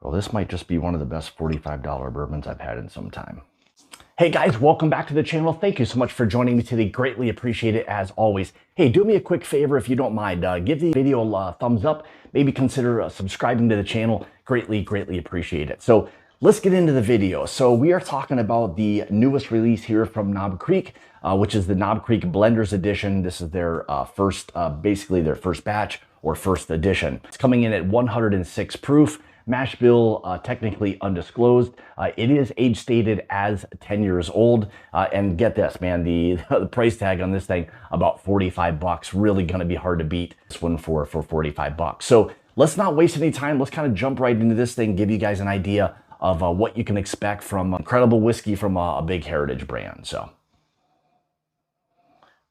Well, this might just be one of the best $45 bourbons I've had in some time. Hey guys, welcome back to the channel. Thank you so much for joining me today. Greatly appreciate it as always. Hey, do me a quick favor if you don't mind. Give the video a thumbs up. Maybe consider subscribing to the channel. Greatly appreciate it. So let's get into the video. So we are talking about the newest release here from Knob Creek, which is the Knob Creek Blenders Edition. This is their basically their first batch or first edition. It's coming in at 106 proof. Mash bill technically undisclosed. It is age stated as 10 years old. And get this, man, the price tag on this thing, about 45 bucks. Really gonna be hard to beat this one for 45 bucks. So let's not waste any time. Let's kind of jump right into this thing, give you guys an idea of what you can expect from incredible whiskey from a big heritage brand. So,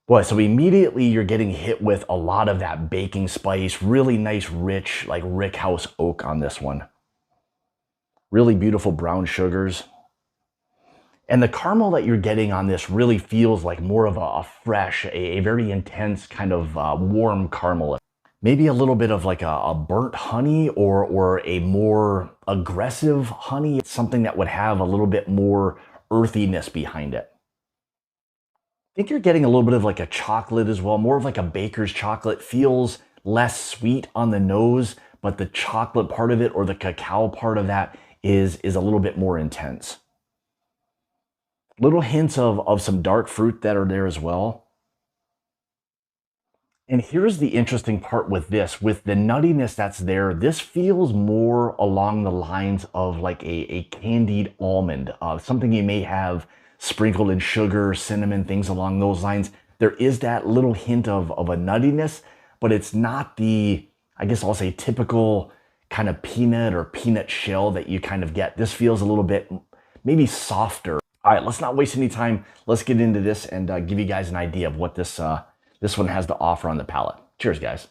boy, so immediately you're getting hit with a lot of that baking spice, really nice, rich, like rickhouse oak on this one. Really beautiful brown sugars. And the caramel that you're getting on this really feels like more of a fresh, a very intense kind of warm caramel. Maybe a little bit of like a burnt honey or a more aggressive honey. It's something that would have a little bit more earthiness behind it. I think you're getting a little bit of like a chocolate as well, more of like a baker's chocolate. Feels less sweet on the nose, but the chocolate part of it or the cacao part of that is a little bit more intense. Little hints of some dark fruit that are there as well. And here's the interesting part with this, with the nuttiness that's there, this feels more along the lines of like a candied almond, something you may have sprinkled in sugar, cinnamon, things along those lines. There is that little hint of a nuttiness, but it's not the, I guess I'll say, typical kind of peanut or peanut shell that you kind of get. This feels a little bit maybe softer. All right, let's not waste any time. Let's get into this and give you guys an idea of what this one has to offer on the palate. Cheers, guys.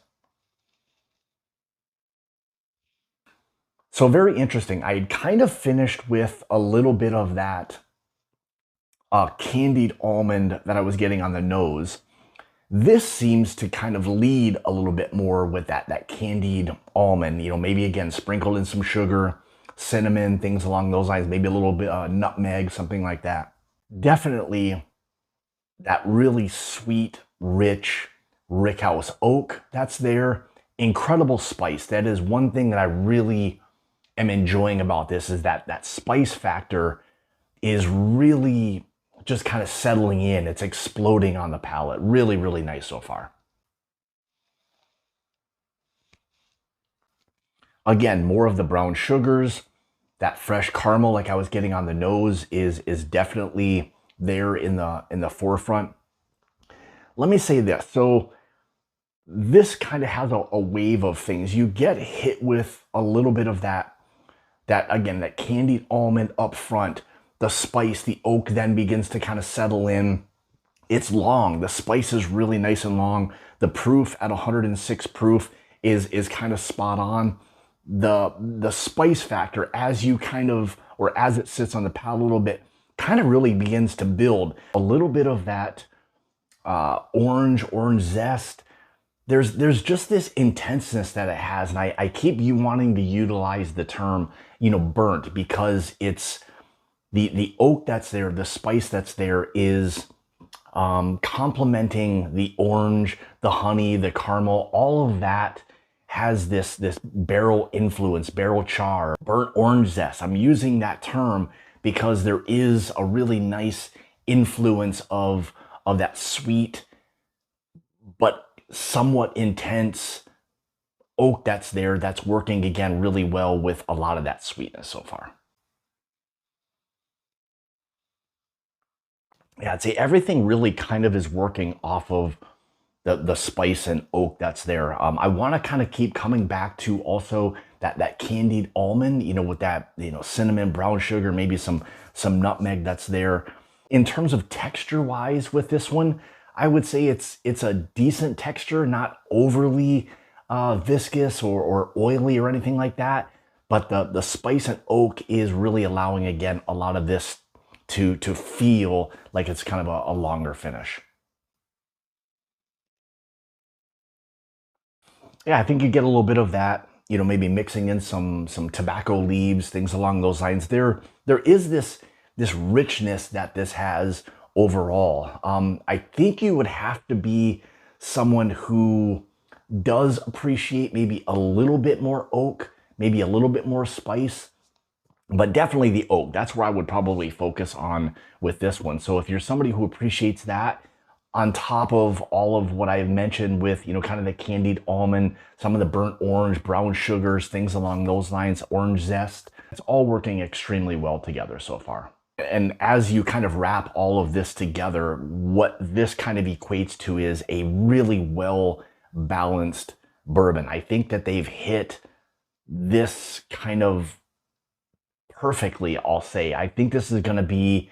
So very interesting. I had kind of finished with a little bit of that candied almond that I was getting on the nose. This seems to kind of lead a little bit more with that candied almond, you know, maybe again sprinkled in some sugar, cinnamon, things along those lines, maybe a little bit nutmeg, something like that. Definitely that really sweet, rich rickhouse oak that's there. Incredible spice. That is one thing that I really am enjoying about this, is that spice factor is really just kind of settling in. It's exploding on the palate. Really nice so far. Again, more of the brown sugars. That fresh caramel like I was getting on the nose is definitely there in the forefront. Let me say this. So this kind of has a wave of things. You get hit with a little bit of that again, that candied almond up front. The spice, the oak then begins to kind of settle in. It's long. The spice is really nice and long. The proof at 106 proof is kind of spot on. The spice factor, as you kind of, or as it sits on the palate a little bit, kind of really begins to build. A little bit of that orange zest. There's just this intenseness that it has, and I keep wanting to utilize the term, you know, burnt, because it's the oak that's there, the spice that's there is complementing the orange, the honey, the caramel. All of that has this barrel influence, barrel char, burnt orange zest. I'm using that term because there is a really nice influence of that sweet but somewhat intense oak that's there, that's working again really well with a lot of that sweetness so far. Yeah, I'd say everything really kind of is working off of the spice and oak that's there. I want to kind of keep coming back to also that candied almond, you know, with that, you know, cinnamon, brown sugar, maybe some nutmeg that's there. In terms of texture wise with this one, I would say it's a decent texture, not overly viscous or oily or anything like that. But the spice and oak is really allowing, again, a lot of this to feel like it's kind of a longer finish. Yeah, I think you get a little bit of that you know, maybe mixing in some tobacco leaves, things along those lines. There is this richness that this has overall. I think you would have to be someone who does appreciate maybe a little bit more oak, maybe a little bit more spice, but definitely the oak. That's where I would probably focus on with this one. So if you're somebody who appreciates that, on top of all of what I've mentioned with, you know, kind of the candied almond, some of the burnt orange, brown sugars, things along those lines, orange zest, it's all working extremely well together so far. And as you kind of wrap all of this together, what this kind of equates to is a really well balanced bourbon. I think that they've hit this kind of perfectly, I'll say. I think this is going to be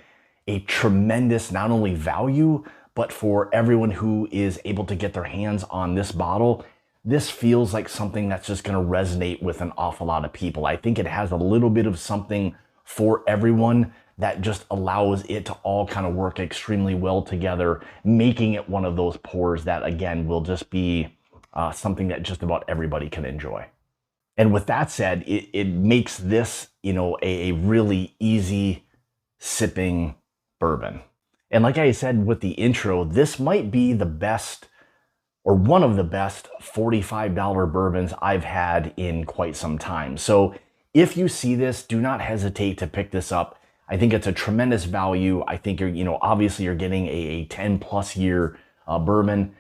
a tremendous, not only value, but for everyone who is able to get their hands on this bottle, this feels like something that's just going to resonate with an awful lot of people. I think it has a little bit of something for everyone that just allows it to all kind of work extremely well together, making it one of those pours that, again, will just be something that just about everybody can enjoy. And with that said, it makes this, you know, a really easy sipping bourbon. And like I said with the intro, this might be the best, or one of the best $45 bourbons I've had in quite some time. So if you see this, do not hesitate to pick this up. I think it's a tremendous value. I think you're, you know, obviously you're getting a 10+ year bourbon.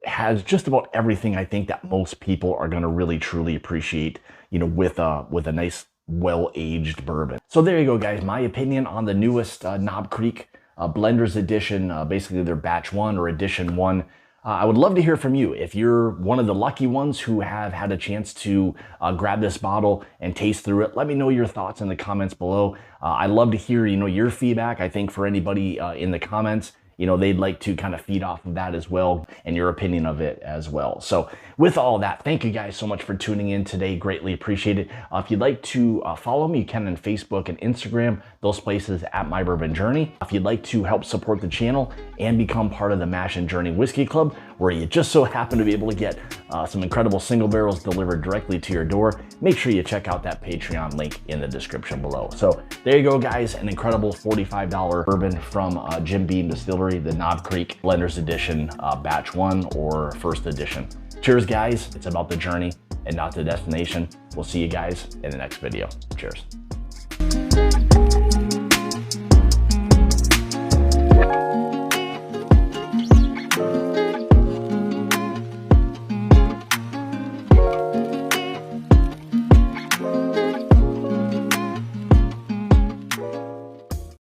Has just about everything I think that most people are going to really truly appreciate, you know, with a nice well-aged bourbon. So there you go, guys. My opinion on the newest Knob Creek Blenders Edition, basically their batch 1 or edition 1. I would love to hear from you. If you're one of the lucky ones who have had a chance to grab this bottle and taste through it, let me know your thoughts in the comments below. I'd love to hear, you know, your feedback. I think for anybody in the comments, you know, they'd like to kind of feed off of that as well, and your opinion of it as well. So with all that, thank you guys so much for tuning in today. Greatly appreciate it. If you'd like to follow me, you can on Facebook and Instagram, those places at My Bourbon Journey. If you'd like to help support the channel and become part of the Mash and Journey Whiskey Club, where you just so happen to be able to get some incredible single barrels delivered directly to your door, make sure you check out that Patreon link in the description below. So there you go, guys, an incredible $45 bourbon from Jim Beam Distillery, the Knob Creek Blenders Edition, batch 1 or first edition. Cheers, guys. It's about the journey and not the destination. We'll see you guys in the next video. Cheers.